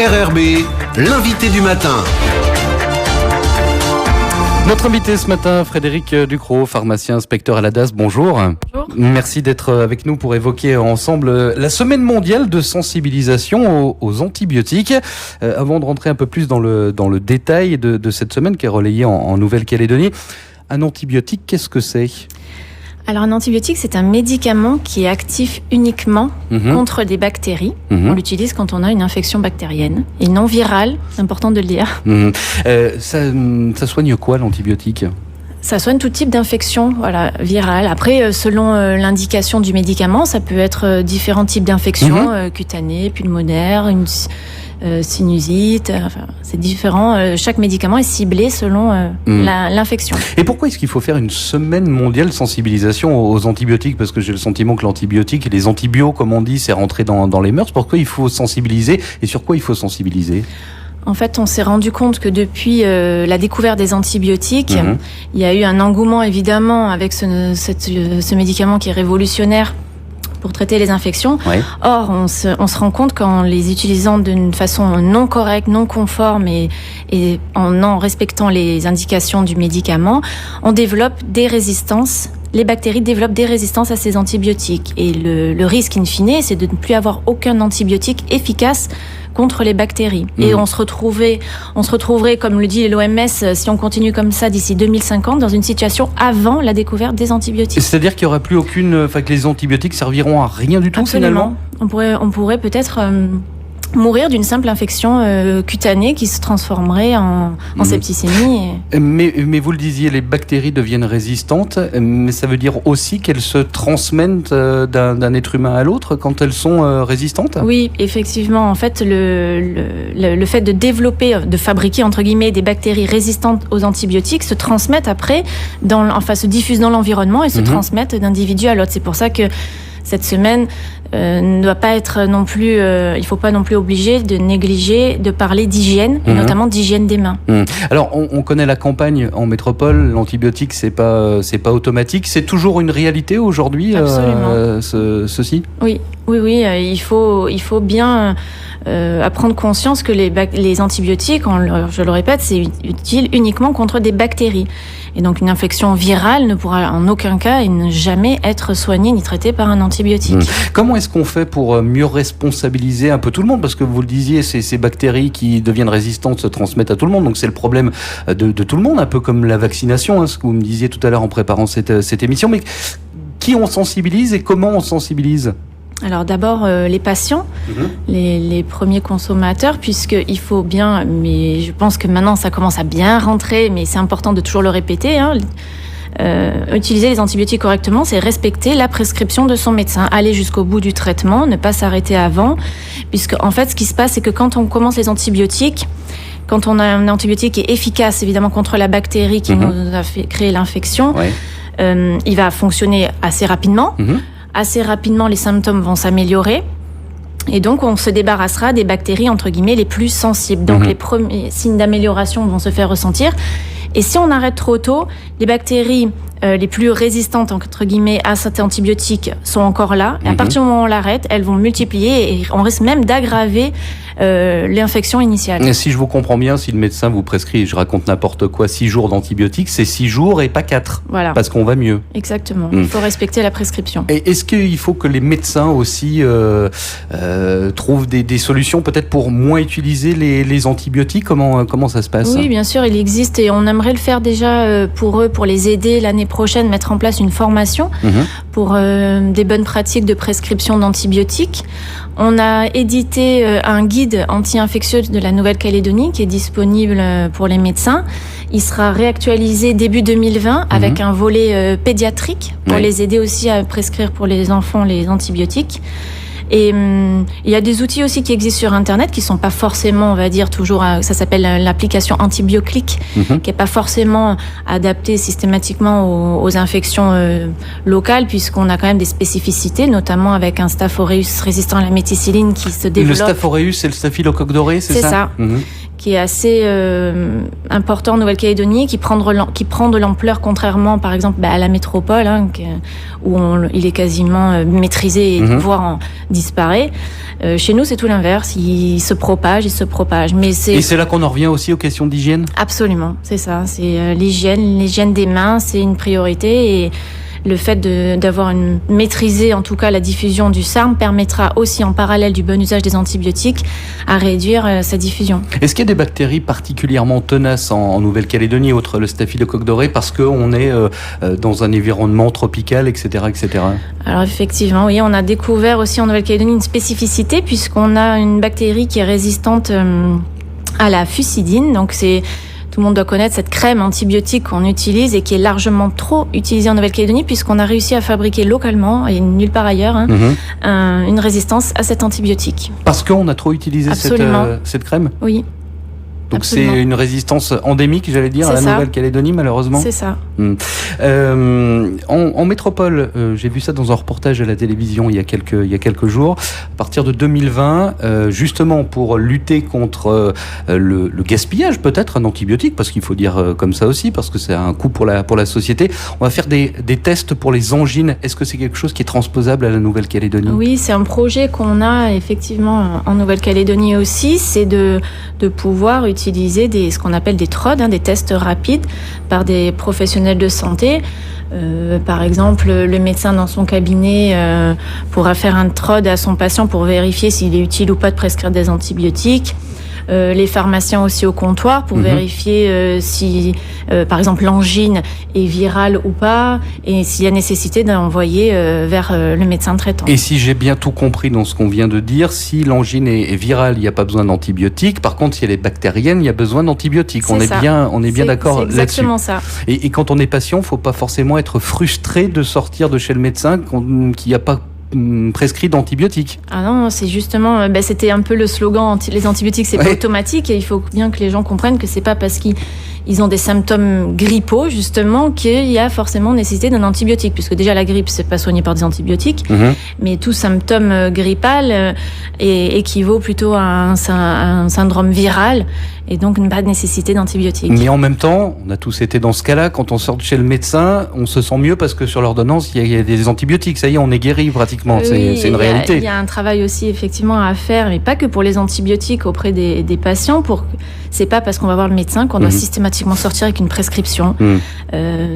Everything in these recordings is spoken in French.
RRB, l'invité du matin. Notre invité ce matin, Frédéric Ducrot, pharmacien inspecteur à la DAS. Bonjour. Bonjour. Merci d'être avec nous pour évoquer ensemble la semaine mondiale de sensibilisation aux antibiotiques. Avant de rentrer un peu plus dans le détail de cette semaine qui est relayée en Nouvelle-Calédonie, un antibiotique, qu'est-ce que c'est ? Alors un antibiotique, c'est un médicament qui est actif uniquement contre des bactéries. On l'utilise quand on a une infection bactérienne et non virale, c'est important de le dire. Ça soigne quoi l'antibiotique ? Ça soigne tout type d'infection, virale. Après, selon l'indication du médicament, ça peut être différents types d'infections, cutanées, pulmonaires, une sinusite, c'est différent. Chaque médicament est ciblé selon l'infection. Et pourquoi est-ce qu'il faut faire une semaine mondiale de sensibilisation aux antibiotiques ? Parce que j'ai le sentiment que l'antibiotique et les antibiotiques, comme on dit, c'est rentré dans les mœurs. Pourquoi il faut sensibiliser et sur quoi il faut sensibiliser ? En fait, on s'est rendu compte que depuis la découverte des antibiotiques, il y a eu un engouement évidemment avec ce médicament qui est révolutionnaire pour traiter les infections. Ouais. Or, on se rend compte qu'en les utilisant d'une façon non correcte, non conforme et en respectant les indications du médicament, on développe des résistances. Les bactéries développent des résistances à ces antibiotiques. Et le risque in fine, c'est de ne plus avoir aucun antibiotique efficace contre les bactéries. Et on se retrouverait, comme le dit l'OMS, si on continue comme ça d'ici 2050, dans une situation avant la découverte des antibiotiques. C'est-à-dire qu'il n'y aura plus que les antibiotiques serviront à rien du tout. Absolument. Finalement. On pourrait peut-être mourir d'une simple infection cutanée qui se transformerait en septicémie. Mais vous le disiez, les bactéries deviennent résistantes, mais ça veut dire aussi qu'elles se transmettent d'un être humain à l'autre quand elles sont résistantes ? Oui, effectivement. En fait, le fait de fabriquer, entre guillemets, des bactéries résistantes aux antibiotiques se transmettent après, se diffusent dans l'environnement et se transmettent d'individu à l'autre. C'est pour ça que cette semaine ne doit pas être non plus, il faut pas non plus obliger de négliger de parler d'hygiène, et notamment d'hygiène des mains. Alors, on connaît la campagne en métropole, l'antibiotique c'est pas automatique, c'est toujours une réalité aujourd'hui, ceci ? Oui, il faut bien prendre conscience que les antibiotiques, je le répète, c'est utile uniquement contre des bactéries. Et donc une infection virale ne pourra en aucun cas et ne jamais être soignée ni traitée par un antibiotique. Comment est-ce qu'on fait pour mieux responsabiliser un peu tout le monde ? Parce que vous le disiez, ces bactéries qui deviennent résistantes se transmettent à tout le monde. Donc c'est le problème de tout le monde, un peu comme la vaccination, ce que vous me disiez tout à l'heure en préparant cette émission. Mais qui on sensibilise et comment on sensibilise ? Alors d'abord les patients, les premiers consommateurs, puisqu'il faut bien, mais je pense que maintenant ça commence à bien rentrer, mais c'est important de toujours le répéter, utiliser les antibiotiques correctement, c'est respecter la prescription de son médecin, aller jusqu'au bout du traitement, ne pas s'arrêter avant, puisque en fait ce qui se passe c'est que quand on commence les antibiotiques, quand on a un antibiotique qui est efficace évidemment contre la bactérie qui nous a fait créer l'infection, il va fonctionner assez rapidement. Assez rapidement, les symptômes vont s'améliorer. Et donc, on se débarrassera des bactéries, entre guillemets, les plus sensibles. Donc, les premiers signes d'amélioration vont se faire ressentir. Et si on arrête trop tôt, les bactéries les plus résistantes, entre guillemets, à cet antibiotique sont encore là. Et à partir du moment où on l'arrête, elles vont multiplier et on risque même d'aggraver l'infection initiale. Et si je vous comprends bien, si le médecin vous prescrit, je raconte n'importe quoi, 6 jours d'antibiotiques, c'est 6 jours et pas 4. Voilà. Parce qu'on va mieux. Exactement. Il faut respecter la prescription. Et est-ce qu'il faut que les médecins aussi trouvent des solutions peut-être pour moins utiliser les antibiotiques ? Comment ça se passe ? Oui, bien sûr, il existe et on aimerait le faire déjà pour eux, pour les aider l'année prochaine, mettre en place une formation pour des bonnes pratiques de prescription d'antibiotiques. On a édité un guide anti-infectieux de la Nouvelle-Calédonie qui est disponible pour les médecins. Il sera réactualisé début 2020 avec un volet pédiatrique pour les aider aussi à prescrire pour les enfants les antibiotiques. Et il y a des outils aussi qui existent sur Internet qui sont pas forcément, on va dire, toujours, ça s'appelle l'application Antibioclick, qui est pas forcément adaptée systématiquement aux infections locales, puisqu'on a quand même des spécificités, notamment avec un Staph aureus résistant à la méticilline qui se développe. Le Staph aureus, c'est le staphylocoque doré, c'est ça ? qui est assez important en Nouvelle-Calédonie, qui prend de l'ampleur contrairement, par exemple, à la métropole, où il est quasiment maîtrisé et voire disparaît. Chez nous, c'est tout l'inverse. Il se propage. Et c'est là qu'on en revient aussi aux questions d'hygiène ? Absolument, c'est ça. C'est l'hygiène des mains, c'est une priorité et le fait d'avoir maîtrisé en tout cas la diffusion du SARM permettra aussi en parallèle du bon usage des antibiotiques à réduire sa diffusion. Est-ce qu'il y a des bactéries particulièrement tenaces en Nouvelle-Calédonie, outre le staphylocoque doré, parce qu'on est dans un environnement tropical, etc., etc. Alors effectivement, oui, on a découvert aussi en Nouvelle-Calédonie une spécificité puisqu'on a une bactérie qui est résistante à la fusidine, donc tout le monde doit connaître cette crème antibiotique qu'on utilise et qui est largement trop utilisée en Nouvelle-Calédonie puisqu'on a réussi à fabriquer localement et nulle part ailleurs une résistance à cet antibiotique. Parce qu'on a trop utilisé cette crème ? Oui. Donc absolument. C'est une résistance endémique, j'allais dire, à la Nouvelle-Calédonie, malheureusement. C'est ça. En métropole, j'ai vu ça dans un reportage à la télévision il y a quelques jours. À partir de 2020, justement pour lutter contre le gaspillage peut-être d'antibiotiques, parce qu'il faut dire comme ça aussi, parce que c'est un coût pour la société. On va faire des tests pour les angines. Est-ce que c'est quelque chose qui est transposable à la Nouvelle-Calédonie ? Oui, c'est un projet qu'on a effectivement en Nouvelle-Calédonie aussi, c'est de pouvoir utiliser ce qu'on appelle des TROD, des tests rapides par des professionnels de santé. Par exemple, le médecin dans son cabinet pourra faire un TROD à son patient pour vérifier s'il est utile ou pas de prescrire des antibiotiques. Les pharmaciens aussi au comptoir pour vérifier si, par exemple, l'angine est virale ou pas et s'il y a nécessité d'envoyer vers le médecin traitant. Et si j'ai bien tout compris dans ce qu'on vient de dire, si l'angine est virale, il n'y a pas besoin d'antibiotiques. Par contre, si elle est bactérienne, il y a besoin d'antibiotiques. On est bien d'accord là-dessus. C'est exactement ça. Et quand on est patient, il ne faut pas forcément être frustré de sortir de chez le médecin qu'il n'y a pas prescrit d'antibiotiques. Ah non, c'est justement, c'était un peu le slogan, les antibiotiques c'est pas automatique et il faut bien que les gens comprennent que c'est pas parce qu'ils ont des symptômes grippaux justement qu'il y a forcément nécessité d'un antibiotique, puisque déjà la grippe c'est pas soigné par des antibiotiques, mais tout symptôme grippal équivaut plutôt à un syndrome viral et donc pas de nécessité d'antibiotiques. Mais en même temps, on a tous été dans ce cas-là, quand on sort de chez le médecin, on se sent mieux parce que sur l'ordonnance il y a des antibiotiques, ça y est, on est guéri pratiquement. C'est une réalité. Il y a un travail aussi effectivement à faire, mais pas que pour les antibiotiques auprès des patients. C'est pas parce qu'on va voir le médecin qu'on doit systématiquement sortir avec une prescription.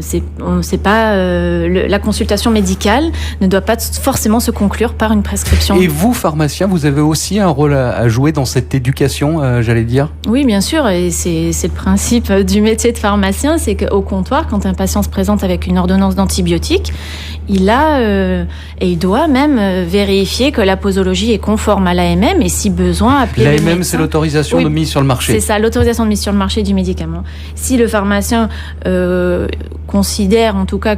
C'est pas la consultation médicale ne doit pas forcément se conclure par une prescription. Et vous, pharmacien, vous avez aussi un rôle à jouer dans cette éducation, j'allais dire. Oui, bien sûr, et c'est le principe du métier de pharmacien, c'est qu'au comptoir, quand un patient se présente avec une ordonnance d'antibiotiques, il doit même vérifier que la posologie est conforme à l'AMM et si besoin appeler le médecin. L'AMM, c'est l'autorisation de mise sur le marché. C'est ça, l'autorisation de mise sur le marché du médicament. Si le pharmacien considère en tout cas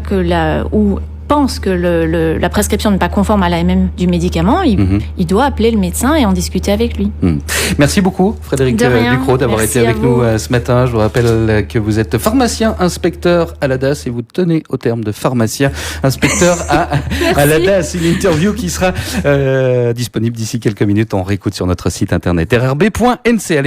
ou pense que la prescription n'est pas conforme à l'AMM du médicament, il doit appeler le médecin et en discuter avec lui. Merci beaucoup Frédéric Ducrot d'avoir été avec nous ce matin. Je vous rappelle que vous êtes pharmacien inspecteur à l'ADAS et vous tenez au terme de pharmacien inspecteur à l'ADAS. Une interview qui sera disponible d'ici quelques minutes. On réécoute sur notre site internet rrb.nc.